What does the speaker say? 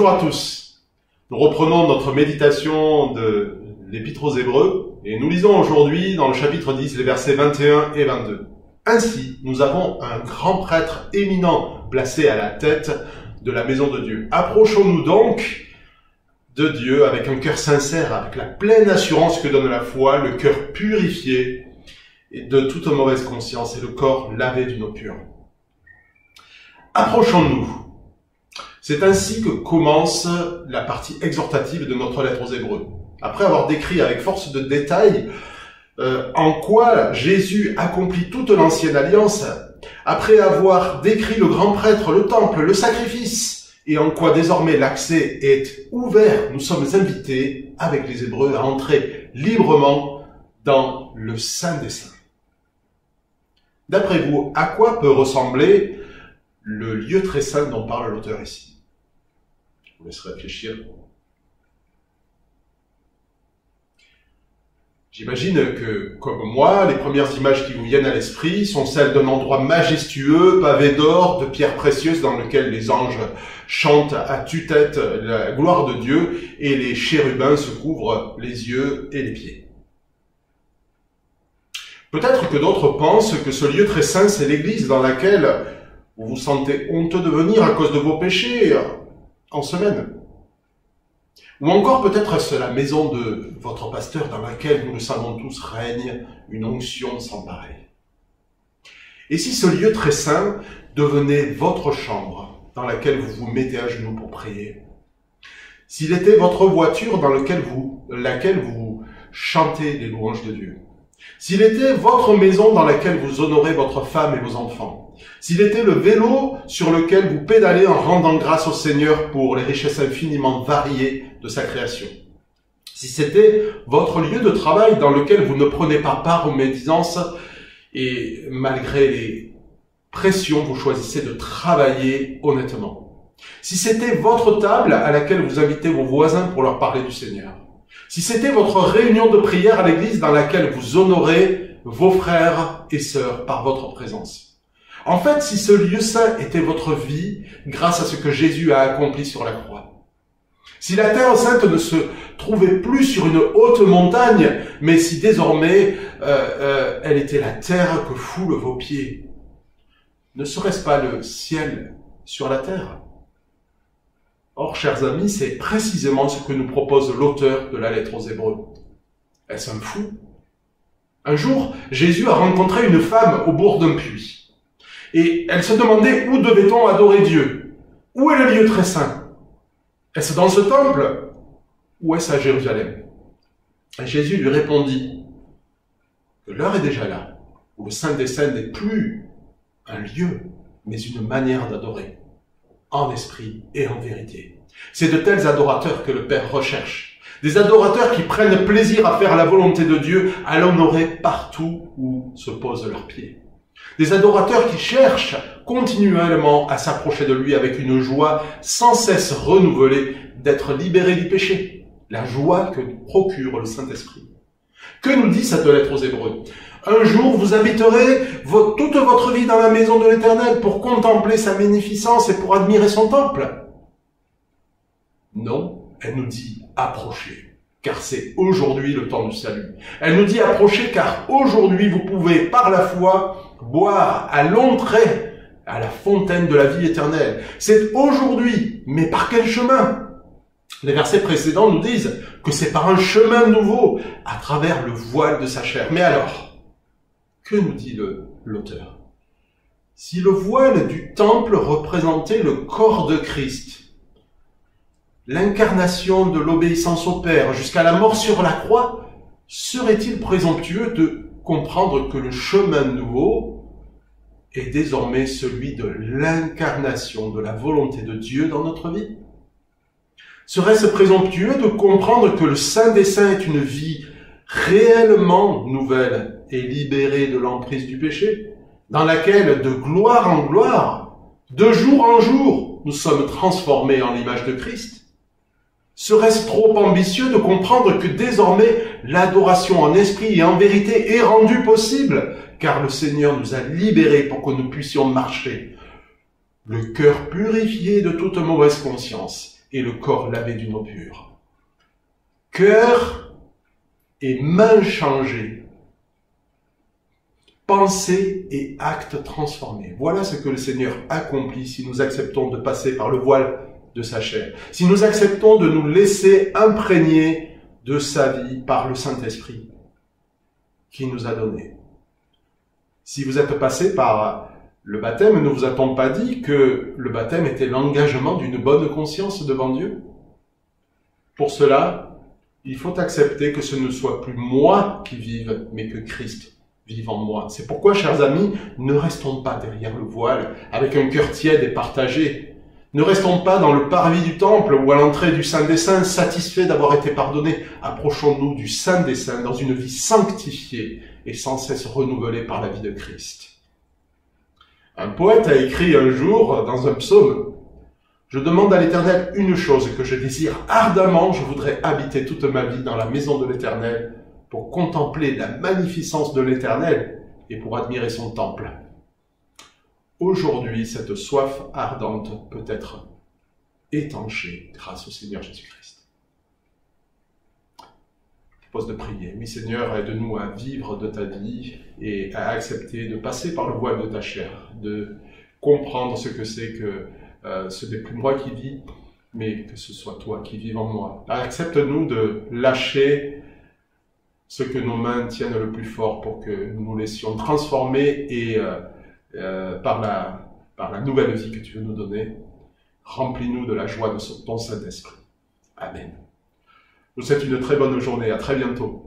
Bonjour à tous. Nous reprenons notre méditation de l'Épître aux Hébreux et nous lisons aujourd'hui dans le chapitre 10 les versets 21 et 22. Ainsi, nous avons un grand prêtre éminent placé à la tête de la maison de Dieu. Approchons-nous donc de Dieu avec un cœur sincère, avec la pleine assurance que donne la foi, le cœur purifié de toute mauvaise conscience et le corps lavé d'une eau pure. Approchons-nous. C'est ainsi que commence la partie exhortative de notre lettre aux Hébreux. Après avoir décrit avec force de détail en quoi Jésus accomplit toute l'ancienne alliance, après avoir décrit le grand prêtre, le temple, le sacrifice, et en quoi désormais l'accès est ouvert, nous sommes invités avec les Hébreux à entrer librement dans le Saint des Saints. D'après vous, à quoi peut ressembler le lieu très saint dont parle l'auteur ici? Je vous laisse réfléchir. J'imagine que, comme moi, les premières images qui vous viennent à l'esprit sont celles d'un endroit majestueux, pavé d'or, de pierres précieuses, dans lequel les anges chantent à tue-tête la gloire de Dieu et les chérubins se couvrent les yeux et les pieds. Peut-être que d'autres pensent que ce lieu très saint, c'est l'église dans laquelle vous vous sentez honteux de venir à cause de vos péchés en semaine. Ou encore peut-être c'est la maison de votre pasteur dans laquelle, nous le savons tous, règne une onction sans pareil. Et si ce lieu très saint devenait votre chambre dans laquelle vous vous mettez à genoux pour prier? S'il était votre voiture dans laquelle vous chantez les louanges de Dieu? S'il était votre maison dans laquelle vous honorez votre femme et vos enfants? S'il était le vélo sur lequel vous pédalez en rendant grâce au Seigneur pour les richesses infiniment variées de sa création? Si c'était votre lieu de travail dans lequel vous ne prenez pas part aux médisances et malgré les pressions, vous choisissez de travailler honnêtement? Si c'était votre table à laquelle vous invitez vos voisins pour leur parler du Seigneur? Si c'était votre réunion de prière à l'église dans laquelle vous honorez vos frères et sœurs par votre présence? En fait, si ce lieu saint était votre vie grâce à ce que Jésus a accompli sur la croix, si la terre sainte ne se trouvait plus sur une haute montagne, mais si désormais elle était la terre que foulent vos pieds, ne serait-ce pas le ciel sur la terre? Or, chers amis, c'est précisément ce que nous propose l'auteur de la lettre aux Hébreux. Est-ce un fou? Un jour, Jésus a rencontré une femme au bord d'un puits. Et elle se demandait où devait-on adorer Dieu? Où est le lieu très saint? Est-ce dans ce temple? Ou est-ce à Jérusalem? Et Jésus lui répondit que l'heure est déjà là, où le Saint des Saints n'est plus un lieu, mais une manière d'adorer, en esprit et en vérité. C'est de tels adorateurs que le Père recherche. Des adorateurs qui prennent plaisir à faire la volonté de Dieu, à l'honorer partout où se posent leurs pieds. Des adorateurs qui cherchent continuellement à s'approcher de lui avec une joie sans cesse renouvelée d'être libérés du péché. La joie que procure le Saint-Esprit. Que nous dit cette lettre aux Hébreux? Un jour, vous habiterez toute votre vie dans la maison de l'Éternel pour contempler sa magnificence et pour admirer son temple. Non, elle nous dit approchez, car c'est aujourd'hui le temps du salut. Elle nous dit approchez, car aujourd'hui vous pouvez, par la foi, boire à l'entrée à la fontaine de la vie éternelle. C'est aujourd'hui, mais par quel chemin? Les versets précédents nous disent que c'est par un chemin nouveau, à travers le voile de sa chair. Mais alors, que nous dit l'auteur? Si le voile du temple représentait le corps de Christ, l'incarnation de l'obéissance au Père jusqu'à la mort sur la croix, serait-il présomptueux de comprendre que le chemin nouveau est désormais celui de l'incarnation de la volonté de Dieu dans notre vie? Serait-ce présomptueux de comprendre que le Saint des Saints est une vie réellement nouvelle et libérée de l'emprise du péché, dans laquelle, de gloire en gloire, de jour en jour, nous sommes transformés en l'image de Christ? Serait-ce trop ambitieux de comprendre que désormais l'adoration en esprit et en vérité est rendue possible, car le Seigneur nous a libérés pour que nous puissions marcher, le cœur purifié de toute mauvaise conscience, et le corps lavé d'une eau pure. Cœur et mains changées. Pensée et actes transformés. Voilà ce que le Seigneur accomplit si nous acceptons de passer par le voile de sa chair. Si nous acceptons de nous laisser imprégner de sa vie par le Saint-Esprit qu'il nous a donné. Si vous êtes passé par le baptême, ne vous a-t-on pas dit que le baptême était l'engagement d'une bonne conscience devant Dieu? Pour cela, il faut accepter que ce ne soit plus moi qui vive, mais que Christ vive en moi. C'est pourquoi, chers amis, ne restons pas derrière le voile, avec un cœur tiède et partagé. Ne restons pas dans le parvis du temple ou à l'entrée du Saint des Saints, satisfaits d'avoir été pardonnés. Approchons-nous du Saint des Saints dans une vie sanctifiée et sans cesse renouvelée par la vie de Christ. Un poète a écrit un jour dans un psaume: « Je demande à l'Éternel une chose que je désire ardemment, je voudrais habiter toute ma vie dans la maison de l'Éternel, pour contempler la magnificence de l'Éternel et pour admirer son temple. » Aujourd'hui, cette soif ardente peut être étanchée grâce au Seigneur Jésus-Christ. Je propose de prier. Oui, Seigneur, aide-nous à vivre de ta vie et à accepter de passer par le voile de ta chair, de comprendre ce que c'est que ce n'est plus moi qui vis, mais que ce soit toi qui vives en moi. Accepte-nous de lâcher ce que nos mains tiennent le plus fort pour que nous nous laissions transformer et par la nouvelle vie que tu veux nous donner, remplis-nous de la joie de ton Saint-Esprit. Amen. Je vous souhaite une très bonne journée. À très bientôt.